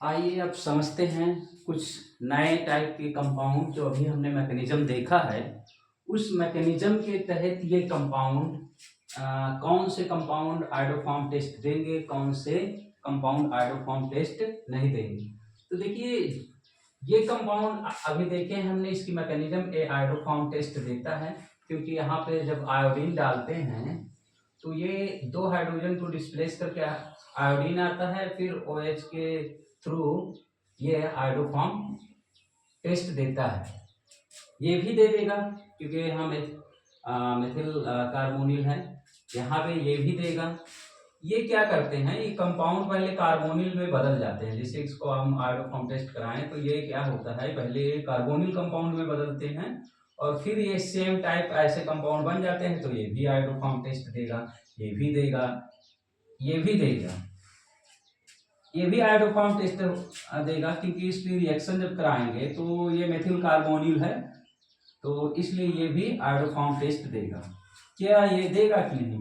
आइए अब समझते हैं कुछ नए टाइप के कंपाउंड जो अभी हमने मैकेनिज्म देखा है। उस मैकेनिज्म के तहत ये कंपाउंड कौन से कंपाउंड आयोडोफॉर्म टेस्ट देंगे, कौन से कंपाउंड आयोडोफॉर्म टेस्ट नहीं देंगे। तो देखिए, ये कंपाउंड अभी देखे हैं हमने, इसकी मैकेनिज्म ए आयोडोफॉर्म टेस्ट देता है, क्योंकि यहाँ पे जब आयोडीन डालते हैं तो ये दो हाइड्रोजन को डिस्प्लेस करके आयोडीन आता है, फिर OH के थ्रू ये आयोडोफॉर्म टेस्ट देता है। ये भी दे देगा क्योंकि यहाँ मेथिल कार्बोनिल है, यहाँ पे ये भी देगा। ये क्या करते हैं, ये कंपाउंड पहले कार्बोनिल में बदल जाते हैं। जैसे इसको हम आयोडोफॉर्म टेस्ट कराएं तो ये क्या होता है, पहले कार्बोनिल कंपाउंड में बदलते हैं और फिर ये सेम टाइप ऐसे कंपाउंड बन जाते हैं। तो ये भी आयोडोफॉर्म टेस्ट देगा, ये भी देगा, ये भी देगा, ये भी आयोडोफॉर्म टेस्ट देगा, क्योंकि इसकी रिएक्शन जब कराएंगे तो ये मेथिल कार्बोनिल है, तो इसलिए ये भी आयोडोफॉर्म टेस्ट देगा। क्या ये देगा कि नहीं?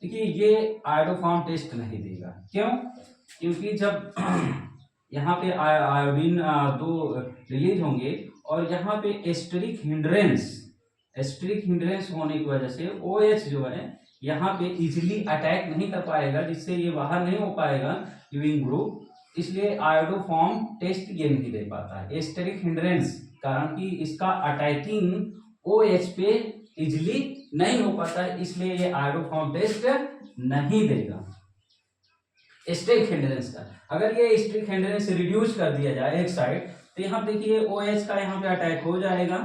देखिए, ये आयोडोफॉर्म टेस्ट नहीं देगा। क्यों? क्योंकि जब यहाँ पे आयोडीन दो रिलीज होंगे और यहाँ पे एस्टेरिक हिंड्रेंस होने की वजह से OH जो है यहाँ पे इजिली अटैक नहीं कर पाएगा, जिससे ये बाहर नहीं हो पाएगा लिविंग ग्रुप, इसलिए आयोडोफॉर्म टेस्ट ये नहीं दे पाता है। एस्टेरिक हिंड्रेंस कारण कि इसका अटैकिंग OH पे इजिली नहीं हो पाता है, इसलिए ये आयोडोफॉर्म टेस्ट नहीं देगा। एस्टेरिक हिंड्रेंस का अगर ये एस्टेरिक हिंड्रेंस रिड्यूस कर दिया जाए एक साइड, तो यहाँ देखिए OH का यहाँ पे अटैक हो जाएगा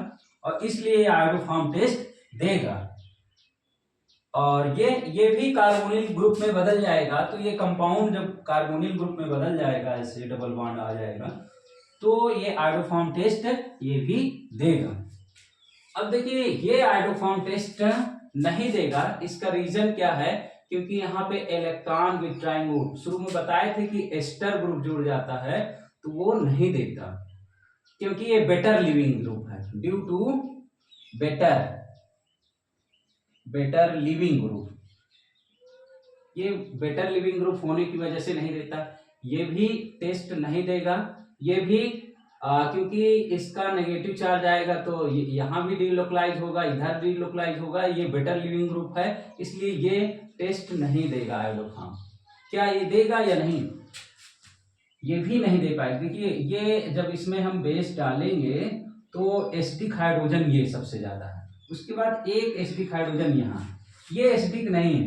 और इसलिए ये आयोडोफॉर्म टेस्ट देगा। और ये भी कार्बोनिल ग्रुप में बदल जाएगा, तो ये कंपाउंड जब कार्बोनिल ग्रुप में बदल जाएगा, ऐसे डबल बॉन्ड आ जाएगा, तो ये आयोडोफॉर्म टेस्ट ये भी देगा। अब देखिए, ये आयोडोफॉर्म टेस्ट नहीं देगा, इसका रीजन क्या है? क्योंकि यहाँ पे इलेक्ट्रॉन विथड्राइंग ग्रुप शुरू में बताए थे कि एस्टर ग्रुप जुड़ जाता है, तो वो नहीं देता, क्योंकि ये बेटर लिविंग ग्रुप है। Due to better leaving group, ये बेटर लिविंग ग्रुप होने की वजह से नहीं देता। ये भी टेस्ट नहीं देगा, ये भी क्योंकि इसका नेगेटिव चार्ज आएगा, तो यहाँ भी डीलोकलाइज होगा, इधर डीलोकलाइज होगा, ये बेटर लिविंग ग्रुप है, इसलिए ये टेस्ट नहीं देगा आयोडोफॉर्म। क्या ये देगा या नहीं? ये भी नहीं दे पाएगा। देखिए, ये जब इसमें हम बेस डालेंगे तो एसिडिक हाइड्रोजन ये सबसे ज्यादा है, उसके बाद एक एसिडिक हाइड्रोजन यहाँ, ये एसिडिक नहीं है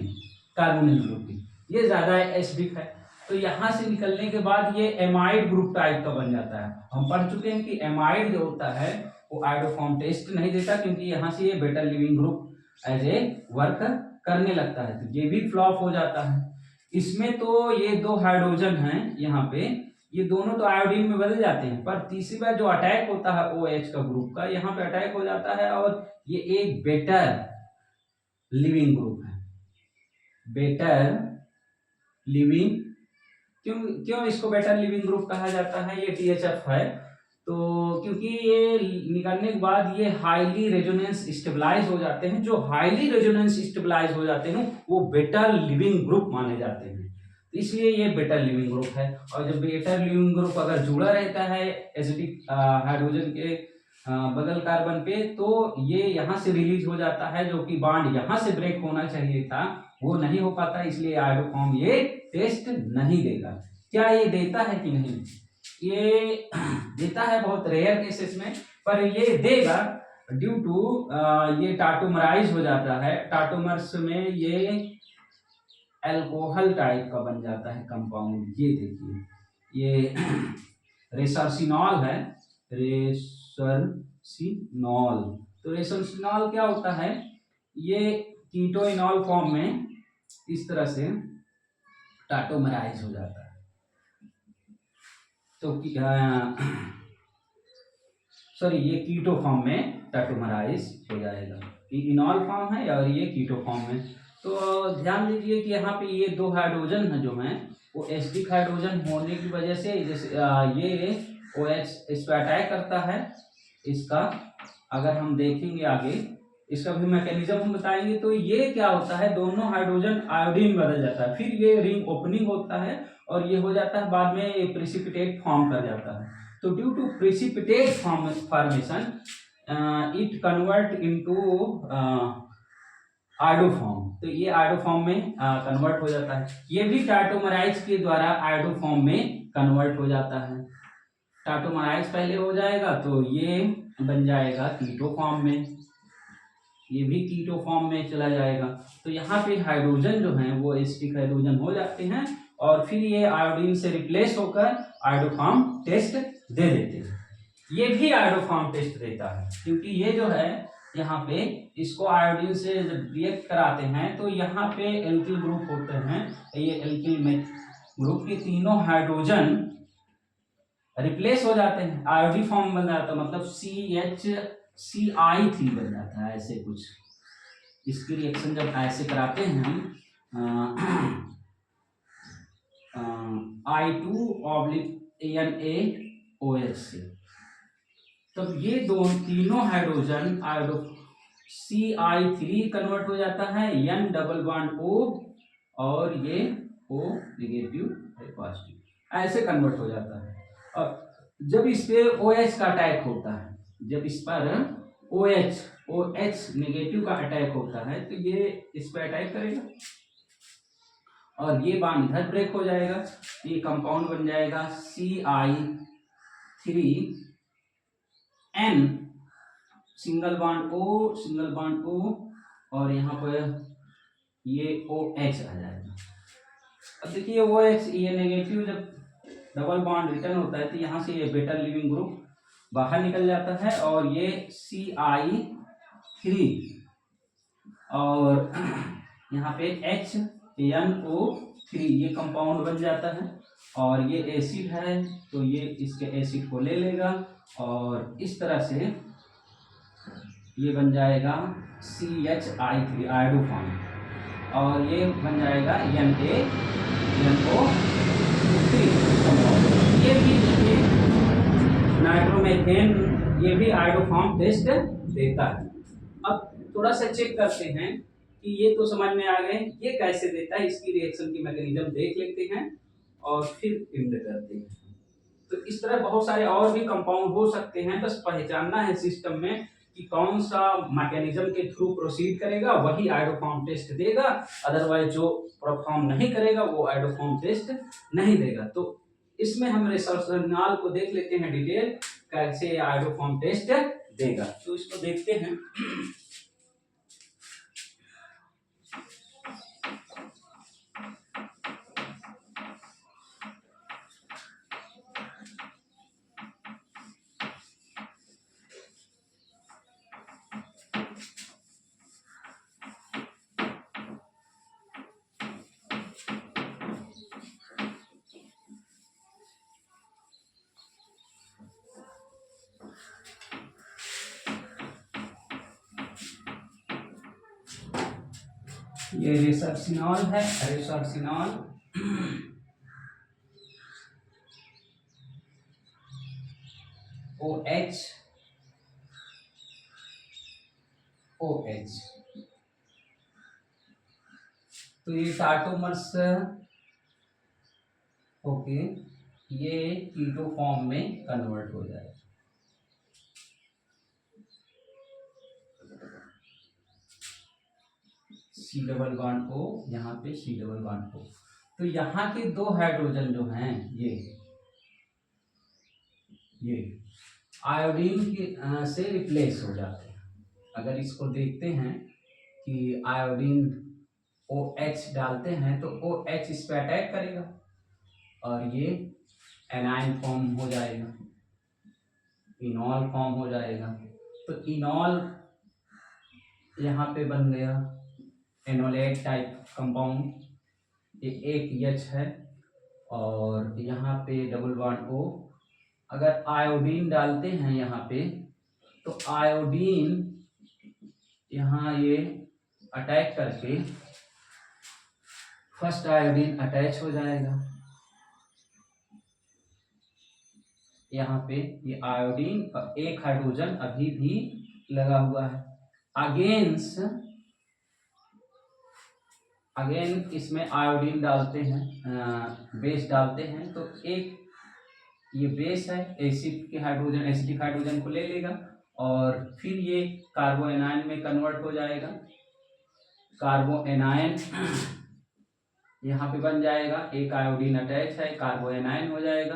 कार्बोनिल ग्रुप की, ये ज्यादा एसिडिक है, तो यहाँ से निकलने के बाद ये एमाइड ग्रुप टाइप का बन जाता है। हम पढ़ चुके हैं कि एमाइड जो होता है वो आयोडोफॉर्म टेस्ट नहीं देता, क्योंकि यहाँ से ये better leaving group as a work करने लगता है, तो ये भी फ्लॉप हो जाता है। इसमें तो ये दो हाइड्रोजन हैं यहाँ पे, ये दोनों तो आयोडीन में बदल जाते हैं, पर तीसरी बार जो अटैक होता है OH का ग्रुप का, यहाँ पे अटैक हो जाता है और ये एक बेटर लिविंग ग्रुप है। बेटर लिविंग, क्यों इसको बेटर लिविंग ग्रुप कहा जाता है? ये THF है, तो क्योंकि ये निकलने के बाद ये हाईली रेजोनेंस स्टेबलाइज हो जाते हैं। जो हाईली रेजोनेंस स्टेबलाइज हो जाते हैं वो बेटर लिविंग ग्रुप माने जाते हैं, इसलिए ये बेटर लिविंग ग्रुप है। और जब बेटर लिविंग ग्रुप अगर जुड़ा रहता है एसिडिक हाइड्रोजन के बगल कार्बन पे, तो ये यहाँ से रिलीज हो जाता है, जो कि बॉन्ड यहाँ से ब्रेक होना चाहिए था वो नहीं हो पाता, इसलिए आयोडोफॉर्म ये टेस्ट नहीं देगा। क्या ये देता है कि नहीं? ये देता है बहुत रेयर केसेस में, पर ये देगा ड्यू टू ये टाटोमराइज हो जाता है। टाटोमर्स में ये अल्कोहल टाइप का बन जाता है कंपाउंड। ये देखिए, ये रेसरसिनॉल है, रेसरसिनॉल। तो रेसरसिनॉल क्या होता है? ये कीटोइनॉल फॉर्म में इस तरह से टाटोमराइज हो जाता है, तो सॉरी, ये कीटो फॉर्म में टाटोमराइज हो जाएगा। ये इनॉल फॉर्म है और ये कीटो फॉर्म है। तो ध्यान दीजिए कि यहाँ पे ये दो हाइड्रोजन है जो हैं वो एसिडिक हाइड्रोजन होने की वजह से, जैसे ये OH इस पर अटैक करता है। इसका अगर हम देखेंगे आगे, इसका भी मैकेनिज्म हम बताएंगे, तो ये क्या होता है, दोनों हाइड्रोजन आयोडीन बदल जाता है, फिर ये रिंग ओपनिंग होता है और ये हो जाता है बाद में प्रेसिपिटेट फॉर्म कर जाता है। तो due to precipitate formation it convert into iodoform. तो ये आयोडोफॉर्म में कन्वर्ट हो जाता है। ये भी टार्टोमराइज के द्वारा आयोडोफॉर्म में कन्वर्ट हो जाता है। टार्टोमराइज पहले हो जाएगा तो ये बन जाएगा कीटो फॉर्म में, ये भी कीटो फॉर्म में चला जाएगा। तो यहाँ पे हाइड्रोजन जो है वो एसिटिक हाइड्रोजन हो जाते हैं और फिर ये आयोडीन से रिप्लेस होकर आयोडोफॉर्म टेस्ट दे देते हैं। ये भी आयोडोफॉर्म टेस्ट देता है क्योंकि ये जो है यहाँ पे इसको आयोडीन से जब रिएक्ट कराते हैं तो यहाँ पे एल्किल ग्रुप होते हैं। ये एल्किल में ग्रुप के तीनों हाइड्रोजन रिप्लेस हो जाते हैं, आयोडी फॉर्म बन जाता है, मतलब CH3 बन जाता है ऐसे कुछ। इसकी रिएक्शन जब ऐसे कराते हैं हम I2/NaOH से, तब ये तीनों हाइड्रोजन CI3 कन्वर्ट हो जाता है N डबल बॉन्ड O और ये O नेगेटिव पॉजिटिव ऐसे कन्वर्ट हो जाता है। और जब इस पे OH का अटैक होता है, जब इस पर OH नेगेटिव का अटैक होता है तो ये इस पे अटैक करेगा और ये बॉन्ड इधर ब्रेक हो जाएगा। ये कंपाउंड बन जाएगा CI3N सिंगल बॉन्ड O और यहाँ पर ये OH आ जाएगा। अब देखिए OH ये नेगेटिव जब डबल बॉन्ड रिटर्न होता है तो यहाँ से ये बेटा लिविंग ग्रुप बाहर निकल जाता है और ये CI3 और यहाँ पे HNO3 ये कंपाउंड बन जाता है और ये एसिड है तो ये इसके एसिड को ले लेगा और इस तरह से ये बन जाएगा CHI3 आयोडोफॉर्म और ये बन जाएगा NaNO3। ये भी नाइट्रोमेथेन ये भी आयोडोफॉर्म टेस्ट देता है। अब थोड़ा सा चेक करते हैं कि ये तो समझ में आ गए ये कैसे देता है, इसकी रिएक्शन की मैकेनिज्म देख लेते हैं और फिर एंड करते हैं। तो इस तरह बहुत सारे और भी कंपाउंड हो सकते हैं, बस पहचानना है सिस्टम में कि कौन सा मैकेनिज्म के थ्रू प्रोसीड करेगा वही आयोडोफॉर्म टेस्ट देगा, अदरवाइज जो परफॉर्म नहीं करेगा वो आयोडोफॉर्म टेस्ट नहीं देगा। तो इसमें हम रेसर्सनाल को देख लेते हैं डिटेल कैसे आयोडोफॉर्म टेस्ट देगा। तो इसको देखते हैं। ये रेसर्सिनॉल है, रेसर्सिनॉल OH तो ये टार्टोमर्स ओके ये कीटो फॉर्म में कन्वर्ट हो जाएगा। C डबल बॉन्ड O यहाँ पे C डबल बॉन्ड O। तो यहाँ के दो हाइड्रोजन जो हैं ये आयोडीन के से रिप्लेस हो जाते हैं। अगर इसको देखते हैं कि आयोडीन OH डालते हैं तो OH इस पे अटैक करेगा और ये एनाइन फॉर्म हो जाएगा, इनॉल फॉर्म हो जाएगा। तो इनॉल यहाँ पे बन गया एनोलेट टाइप कंपाउंड, ये एक H है और यहाँ पे डबल बॉन्ड O। अगर आयोडीन डालते हैं यहाँ पे तो आयोडीन यहाँ ये अटैक करके फर्स्ट आयोडीन अटैच हो जाएगा। यहाँ पे ये आयोडीन का एक हाइड्रोजन अभी भी लगा हुआ है अगेंस्ट अगेन इसमें आयोडीन डालते हैं, बेस डालते हैं, तो एक ये बेस है, एसिड के हाइड्रोजन, एसिडिक हाइड्रोजन को ले लेगा और फिर ये कार्बो एनायन में कन्वर्ट हो जाएगा। कार्बो एनायन यहाँ पे बन जाएगा, एक आयोडीन अटैच है, कार्बो एनायन हो जाएगा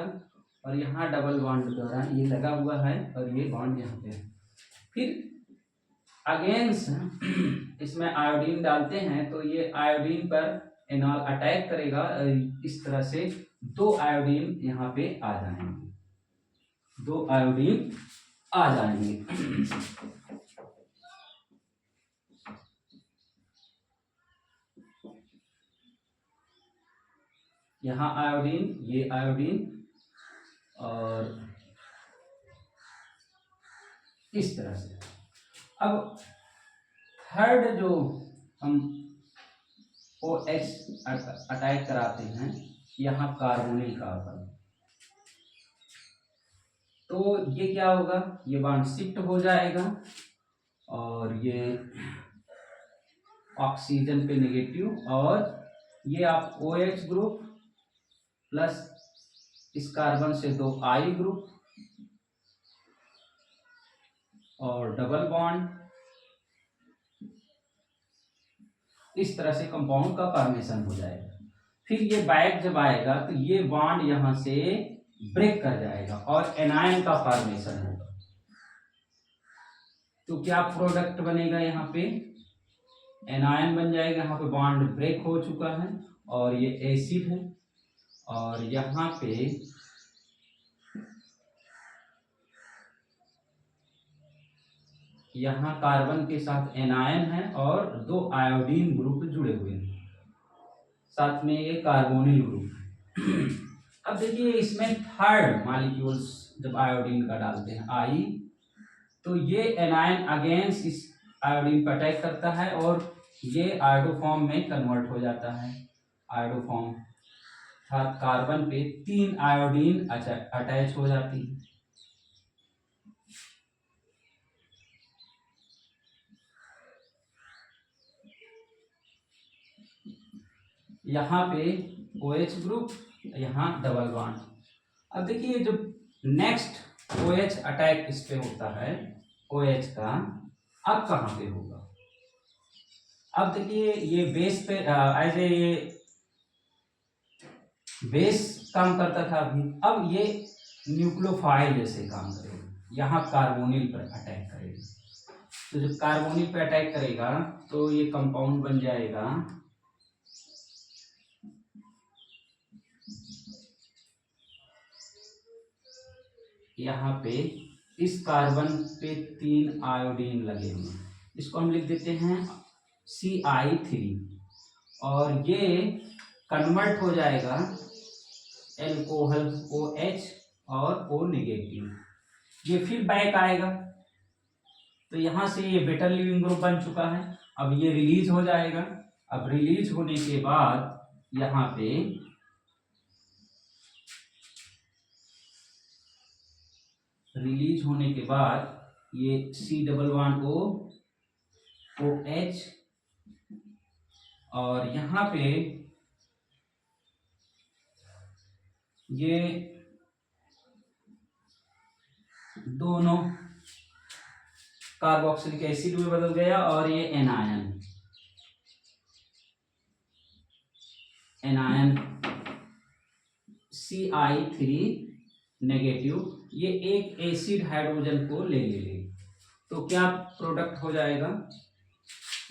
और यहाँ डबल बॉन्ड द्वारा ये लगा हुआ है और ये बॉन्ड यहाँ पे है। फिर अगेंस्ट इसमें आयोडीन डालते हैं तो ये आयोडीन पर एनॉल अटैक करेगा, इस तरह से दो आयोडीन यहाँ पे आ जाएंगे, दो आयोडीन आ जाएंगे। यहाँ आयोडीन, ये आयोडीन और इस तरह से। अब थर्ड जो हम OH अटैक कराते हैं, यहाँ कार्बोनिल कार्बन, तो ये क्या होगा, ये बॉन्ड शिफ्ट हो जाएगा और ये ऑक्सीजन पे नेगेटिव और ये आप OH ग्रुप प्लस इस कार्बन से दो I ग्रुप और डबल बॉन्ड, इस तरह से कंपाउंड का फॉर्मेशन हो जाएगा। फिर ये बैक जब आएगा तो ये बॉन्ड यहां से ब्रेक कर जाएगा और एनायन का फॉर्मेशन होगा। तो क्या प्रोडक्ट बनेगा, यहाँ पे एनायन बन जाएगा, यहाँ पे बॉन्ड ब्रेक हो चुका है और ये एसिड है और यहाँ पे यहाँ कार्बन के साथ एनायन है और दो आयोडीन ग्रुप जुड़े हुए हैं, साथ में ये कार्बोनिल ग्रुप है। अब देखिए इसमें थर्ड मॉलिक्यूल्स जब आयोडीन का डालते हैं आई, तो ये एनायन अगेंस्ट इस आयोडीन पर अटैक करता है और ये आयोडोफॉर्म में कन्वर्ट हो जाता है। आयोडोफॉर्म अर्थात कार्बन पे 3 आयोडीन अटैच हो जाती है। यहाँ पे OH ग्रुप, यहाँ डबल बॉन्ड। अब देखिए जो नेक्स्ट OH अटैक इस पे होता है OH का, अब कहाँ पे होगा, अब देखिए ये बेस पे एज ए बेस काम करता था अभी, अब ये न्यूक्लियोफाइल जैसे काम करेगा, यहाँ कार्बोनिल पर अटैक करेगा। तो जब कार्बोनिल पर अटैक करेगा तो ये कंपाउंड बन जाएगा यहाँ पे इस कार्बन पे 3 आयोडीन लगे हुए, इसको हम लिख देते हैं Ci3 और ये कन्वर्ट हो जाएगा एल्कोहल OH और O नेगेटिव, ये फिर बैक आएगा तो यहाँ से ये बेटर लिविंग ग्रुप बन चुका है। अब ये रिलीज हो जाएगा, अब रिलीज होने के बाद यहाँ पे रिलीज होने के बाद ये C++O OH और यहाँ पे ये दोनों कार्बोक्सिलिक एसिड में बदल गया और ये एनायन Ci3 नेगेटिव, ये एक एसिड हाइड्रोजन को ले तो क्या प्रोडक्ट हो जाएगा।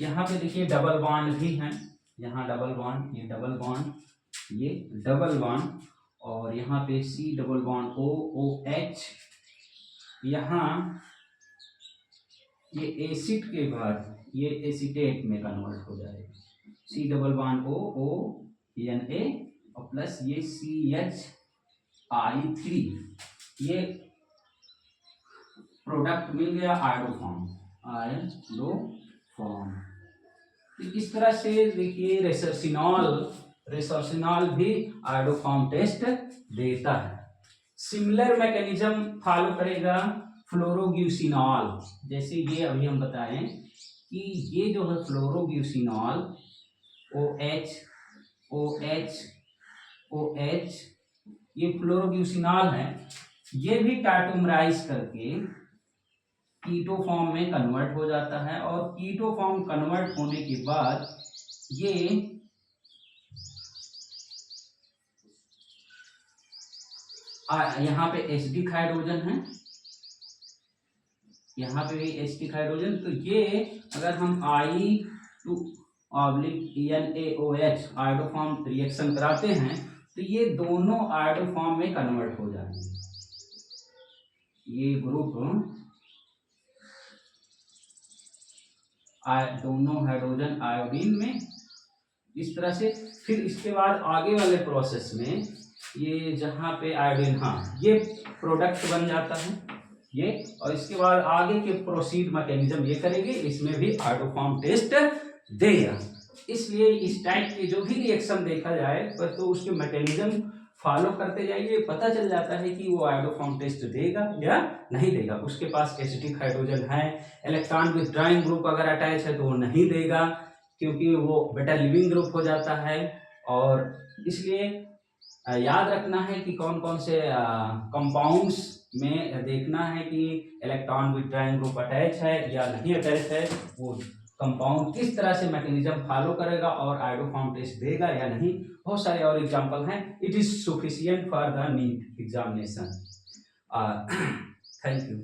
यहाँ पे देखिए डबल बॉन्ड भी है, यहाँ डबल बॉन्ड, ये डबल बॉन्ड, ये डबल बॉन्ड और यहाँ पे C++O OH, यहाँ ये एसिड के बाद ये एसीटेट में कन्वर्ट हो जाएगा, C++O O Na और प्लस ये CH3, ये प्रोडक्ट मिल गया आयोडोफॉर्म। तो इस तरह से देखिए रेसर्सिनॉल भी आयोडोफॉर्म टेस्ट देता है। सिमिलर मैकेनिज्म फॉलो करेगा फ्लोरोग्यूसिनॉल, जैसे ये अभी हम बताएं कि ये जो है फ्लोरोग्यूसिनॉल, OH OH OH, ये फ्लोरोब्यूसिनॉल है, ये भी टाटोमराइज करके कीटो फॉर्म में कन्वर्ट हो जाता है और कीटो फॉर्म कन्वर्ट होने के बाद ये यहाँ पे एसिडिक हाइड्रोजन है, यहाँ पे भी एसिडिक हाइड्रोजन, तो ये अगर हम I2-NaOH आयोडोफॉर्म रिएक्शन कराते हैं तो ये दोनों आयोडोफॉर्म में कन्वर्ट हो जाएंगे। ये ग्रुप दोनों हाइड्रोजन आयोडीन में इस तरह से, फिर इसके बाद आगे वाले प्रोसेस में ये जहाँ पे आयोडीन, हाँ ये प्रोडक्ट बन जाता है ये, और इसके बाद आगे के प्रोसीड मैकेनिज्म ये करेंगे, इसमें भी आयोडोफॉर्म टेस्ट देगा। इसलिए इस टाइप के जो भी रिएक्शन देखा जाए तो उसके मैकेनिज्म फॉलो करते जाइए, पता चल जाता है कि वो आयोडोफॉर्म टेस्ट देगा या नहीं देगा। उसके पास एसिटिक हाइड्रोजन है, इलेक्ट्रॉन विथड्रॉइंग ग्रुप अगर अटैच है तो वो नहीं देगा क्योंकि वो बेटा लिविंग ग्रुप हो जाता है। और इसलिए याद रखना है कि कौन कौन से कंपाउंड्स में देखना है कि इलेक्ट्रॉन विथड्रॉइंग ग्रुप अटैच है या नहीं अटैच है, वो कंपाउंड किस तरह से मैकेनिज्म फॉलो करेगा और आयोडोफॉर्म टेस्ट देगा या नहीं। बहुत सारे और एग्जांपल हैं। It is sufficient for the NEET examination. Thank you.